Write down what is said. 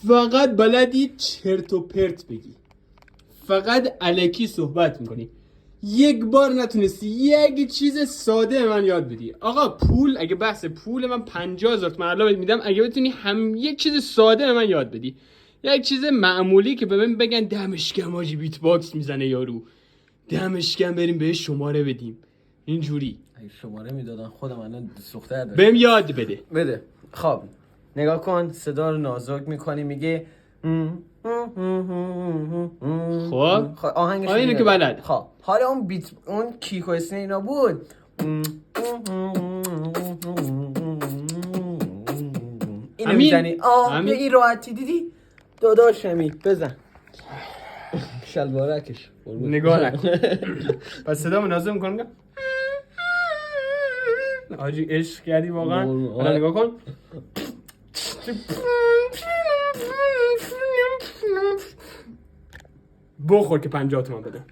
فقط بلدی چرت و پرت بگی، فقط الکی صحبت میکنی. یک بار نتونستی یک چیز ساده من یاد بدی. آقا پول، اگه بحث پول، من 50,000 تومن الان میدم اگه بتونی هم یک چیز ساده من یاد بدی، یک چیز معمولی که به من بگن دمش گرم حاجی بیت باکس میزنه یارو، دمش گرم بریم بهش شماره بدیم، اینجوری. اگه شماره میدادن خودم الان سوخته داشتم. بهم یاد بده. بده. خب نگاه کن، صدا رو نازک میکنی، میگه خب آهنگش اینو که بلد. خب حالا اون بیت، اون کیک و اسنه اینا بود. اینو میزنی. این راحتی دیدی داداشمی، بزن شلوارکش نگاه نکن. پس صدا مناسب میکنم آجی عشق کردی واقعا. حالا نگاه کن. بخور که 50 تومن بده.